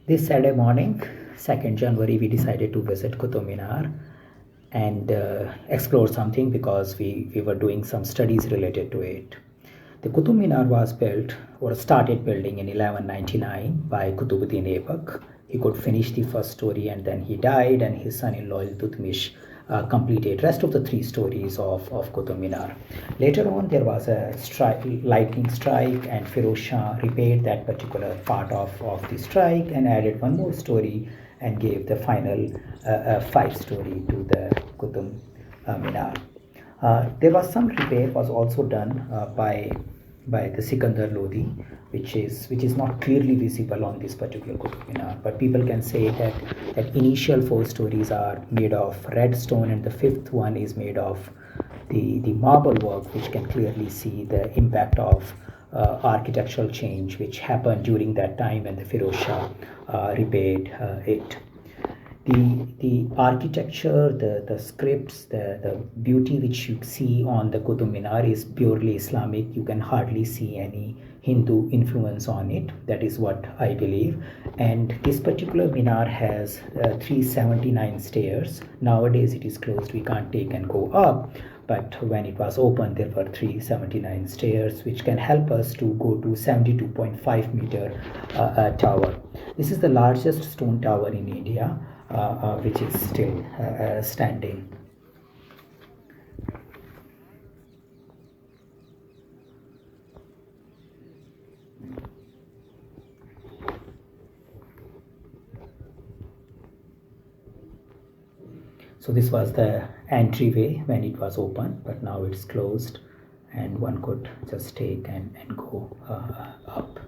This Saturday morning, 2nd January, we decided to visit Qutub Minar and explore something because we were doing some studies related to it. The Qutub Minar was built or started building in 1199 by Qutubuddin Aibak. He could finish the first story and then he died, and his son-in-law Iltutmish completed rest of the 3 stories of Qutub Minar. Later on, there was a lightning strike, and Firoz Shah repaired that particular part of the strike and added one more story and gave the final 5 story to the Qutub Minar. There was some repair was also done by the Sikandar Lodi, which is not clearly visible on this particular Qutub Minar, but people can say that initial 4 stories are made of red stone and the 5th one is made of the marble work, which can clearly see the impact of architectural change which happened during that time when the Firoz Shah repaired it. The architecture, the scripts, the beauty which you see on the Qutub Minar is purely Islamic. You can hardly see any Hindu influence on it. That is what I believe. And this particular Minar has 379 stairs. Nowadays it is closed. We can't take and go up. But when it was open, there were 379 stairs, which can help us to go to 72.5 meter tower. This is the largest stone tower in India, which is still standing. So this was the entryway when it was open, but now it's closed and one could just take and go up.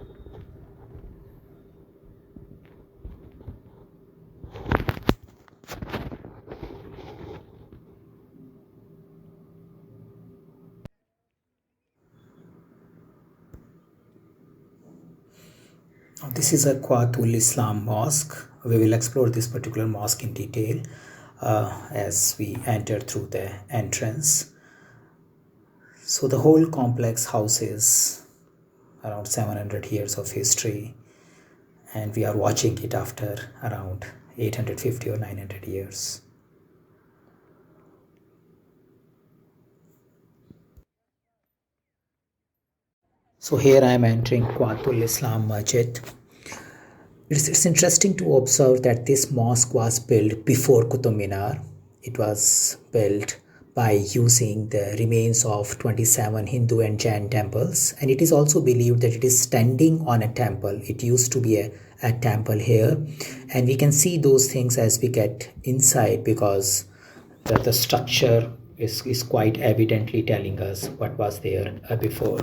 This is a Quatul Islam mosque. We will explore this particular mosque in detail as we enter through the entrance. So the whole complex houses around 700 years of history, and we are watching it after around 850 or 900 years. So here I am entering Quatul Islam Masjid. It's interesting to observe that this mosque was built before Qutub Minar. It was built by using the remains of 27 Hindu and Jain temples, and it is also believed that it is standing on a temple. It used to be a temple here, and we can see those things as we get inside because the structure is quite evidently telling us what was there before.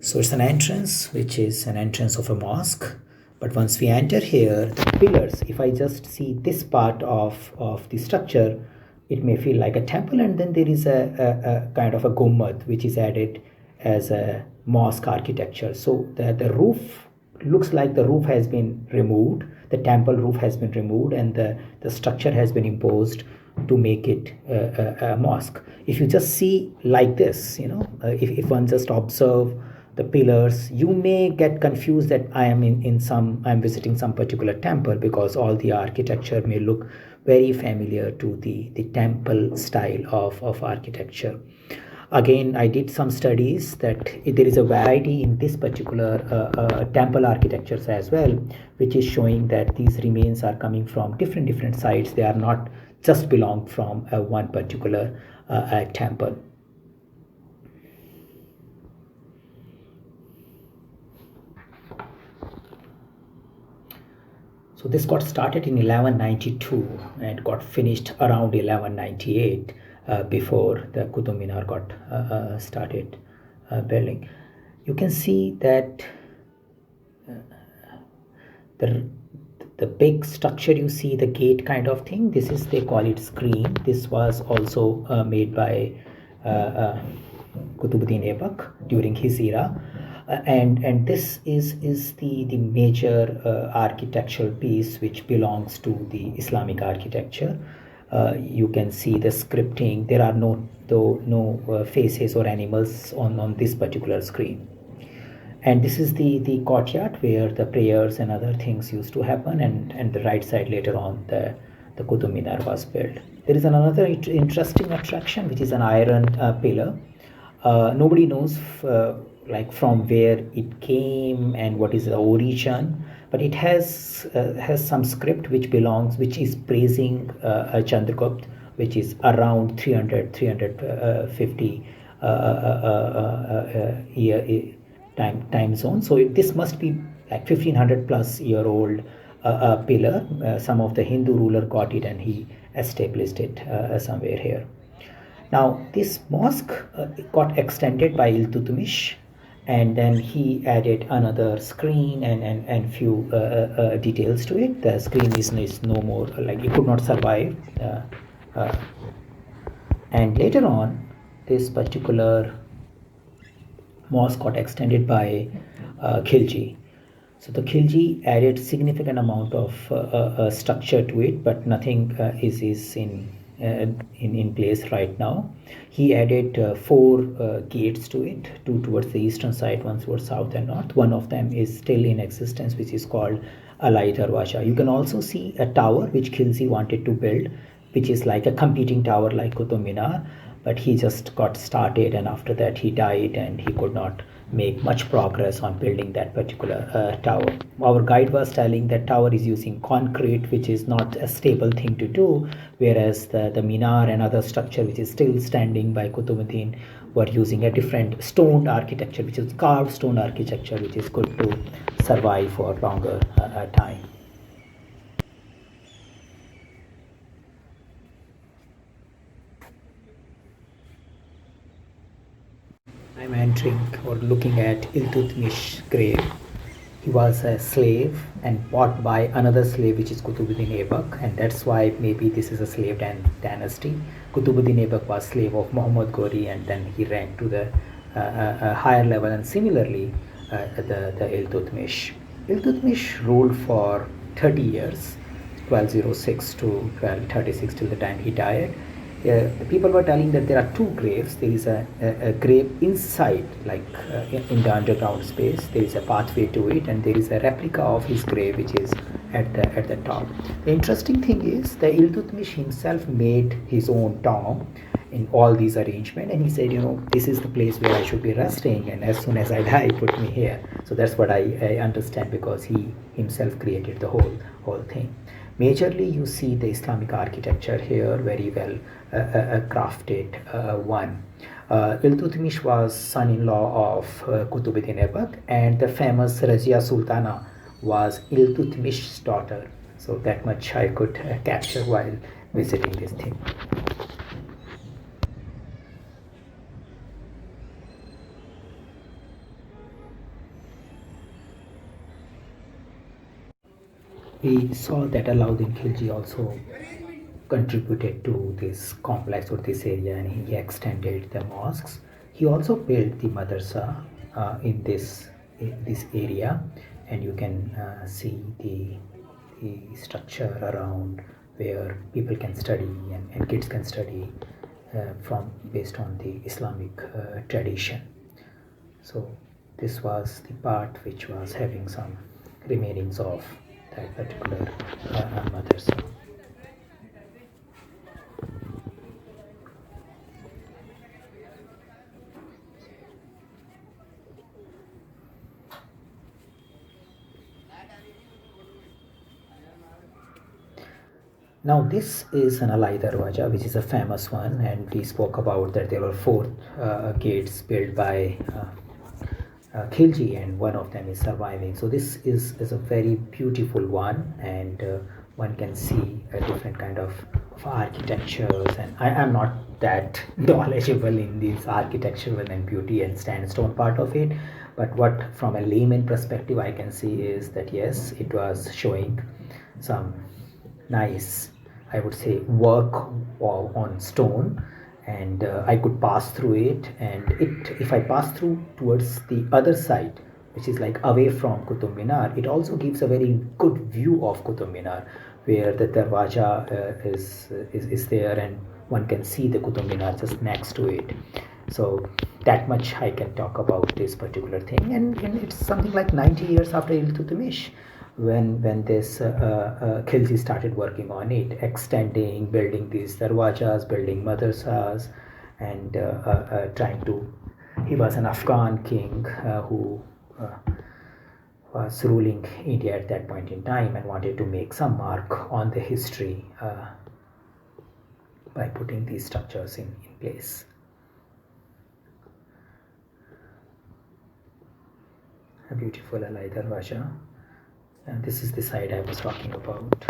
So it's an entrance, which is an entrance of a mosque. But once we enter here, the pillars, if I just see this part of the structure, it may feel like a temple, and then there is a kind of a gummad which is added as a mosque architecture. So the roof looks like the roof has been removed, the temple roof has been removed, and the structure has been imposed to make it a mosque. If you just see like this, if one just observe the pillars, you may get confused that I'm visiting some particular temple, because all the architecture may look very familiar to the temple style of architecture. Again, I did some studies that there is a variety in this particular temple architectures as well, which is showing that these remains are coming from different sites. They are not just belong from one particular temple. So this got started in 1192 and got finished around 1198 before the Qutub Minar got started building. You can see that the big structure, you see the gate kind of thing, this is, they call it screen. This was also made by Qutubuddin Aibak during his era. And this is the major architectural piece which belongs to the Islamic architecture. You can see the scripting. There are no faces or animals on this particular screen. And this is the courtyard where the prayers and other things used to happen, and the right side later on the Qutub Minar was built. There is another interesting attraction, which is an iron pillar. Nobody knows like from where it came and what is the origin, but it has some script which is praising Chandragupta, which is around 350 year time zone. So this must be like 1500 plus year old pillar. Some of the Hindu ruler got it and he established it somewhere here. Now this mosque got extended by Iltutmish, and then he added another screen and few details to it. The screen is no more, like it could not survive. Uh, and later on, this particular mosque got extended by Khilji. So the Khilji added significant amount of structure to it, but nothing is in place right now. He added four gates to it, two towards the eastern side, one towards south and north. One of them is still in existence, which is called Alai Darwaja. You can also see a tower which Khilji wanted to build, which is like a competing tower like Qutub Minar, but he just got started, and after that he died and he could not make much progress on building that particular tower. Our guide was telling that tower is using concrete, which is not a stable thing to do, whereas the minar and other structure which is still standing by Qutbuddin were using a different stone architecture, which is carved stone architecture, which is good to survive for longer time. I'm entering or looking at Iltutmish grave. He was a slave and bought by another slave, which is Qutubuddin Aibak, and that's why maybe this is a slave dynasty. Qutubuddin Aibak was slave of Muhammad Ghori, and then he ranked to the higher level, and similarly the Iltutmish. Iltutmish ruled for 30 years, 1206 to 1236 till the time he died. The people were telling that there are two graves. There is a grave inside, like in the underground space. There is a pathway to it, and there is a replica of his grave, which is at the top. The interesting thing is the Iltutmish himself made his own tomb in all these arrangements, and he said, this is the place where I should be resting, and as soon as I die, put me here. So that's what I understand, because he himself created the whole thing. Majorly, you see the Islamic architecture here, very well crafted one. Iltutmish was son-in-law of Qutubuddin Aibak, and the famous Razia Sultana was Iltutmish's daughter. So that much I could capture while visiting this thing. We saw that Alauddin Khilji also contributed to this complex or this area, and he extended the mosques. He also built the madrasa in this area, and you can see the structure around where people can study and kids can study from based on the Islamic tradition. So this was the part which was having some remainings of that particular madrasa. Now this is an Alai Darwaja, which is a famous one, and we spoke about that there were four gates built by Khilji, and one of them is surviving. So this is a very beautiful one, and one can see a different kind of architectures, and I am not that knowledgeable in this architectural and beauty and sandstone part of it, but what from a layman perspective I can see is that yes, it was showing some nice, I would say, work on stone, and I could pass through it, and if I pass through towards the other side, which is like away from Qutub Minar, it also gives a very good view of Qutub Minar, where the Darwaja is there, and one can see the Qutub Minar just next to it. So that much I can talk about this particular thing, and it's something like 90 years after Iltutmish when this Khilji started working on it, extending, building these darwajas, building madrasas, and trying to. He was an Afghan king who was ruling India at that point in time and wanted to make some mark on the history by putting these structures in place. A beautiful Alai Darwaja. And this is the side I was talking about.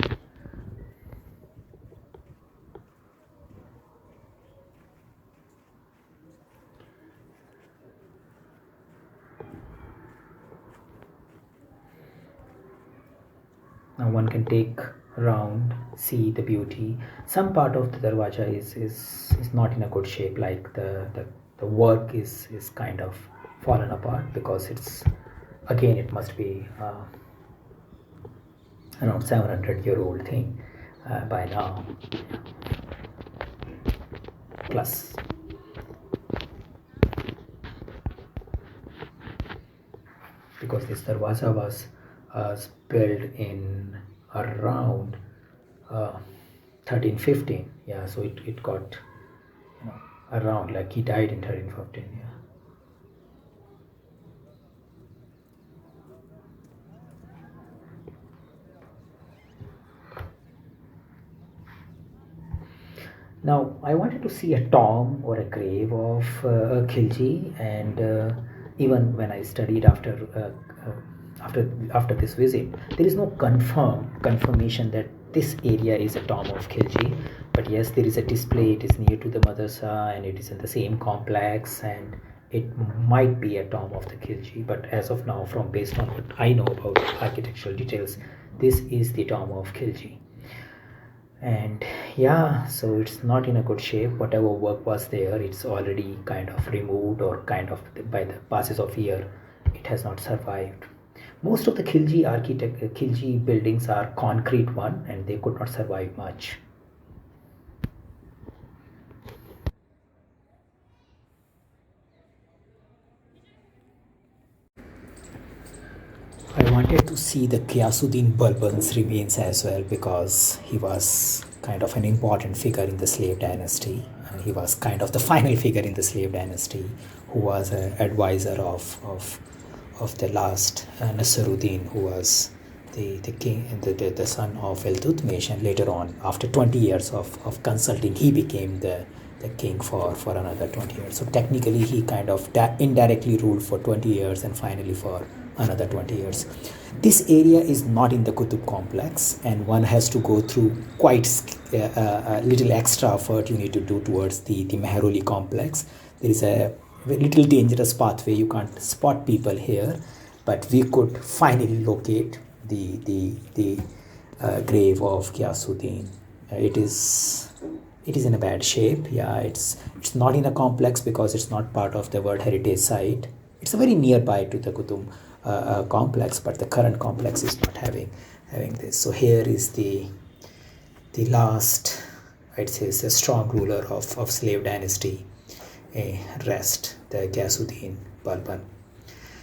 Now one can take around, see the beauty. Some part of the darwaja is not in a good shape, like the work is kind of fallen apart, because it's, again, it must be around 700-year-old thing by now, plus. Because this darwaza was built in around 1315, yeah, so it got, around, like he died in 1315, yeah. Now, I wanted to see a tomb or a grave of Khilji, and even when I studied after this visit, there is no confirmation that this area is a tomb of Khilji. But yes, there is a display. It is near to the madrasa, and it is in the same complex, and it might be a tomb of the Khilji. But as of now, from based on what I know about architectural details, this is the tomb of Khilji. And yeah, so it's not in a good shape. Whatever work was there, it's already kind of removed, or kind of by the passes of year, it has not survived. Most of the Khilji buildings are concrete one, and they could not survive much. I wanted to see the Qiyasuddin Balban's remains as well, because he was kind of an important figure in the Slave Dynasty, and he was kind of the final figure in the Slave Dynasty, who was an advisor of the last Nasruddin, who was the king, the son of Iltutmish, and later on, after 20 years of consulting, he became the king for another 20 years. So technically, he kind of indirectly ruled for 20 years, and finally for another 20 years. This area is not in the Qutub complex, and one has to go through quite a little extra effort you need to do towards the Mehroli complex. There is a little dangerous pathway. You can't spot people here, but we could finally locate the grave of Qiyasuddin. It is in a bad shape. Yeah, it's not in a complex because it's not part of the World Heritage Site. It's very nearby to the Qutub complex, but the current complex is not having this. So here is the last, I'd say, is a strong ruler of Slave Dynasty rest, the Qiyasuddin Balban.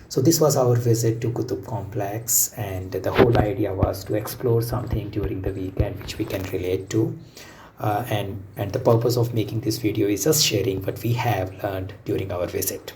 So this was our visit to Qutub complex, and the whole idea was to explore something during the weekend which we can relate to. And the purpose of making this video is just sharing what we have learned during our visit.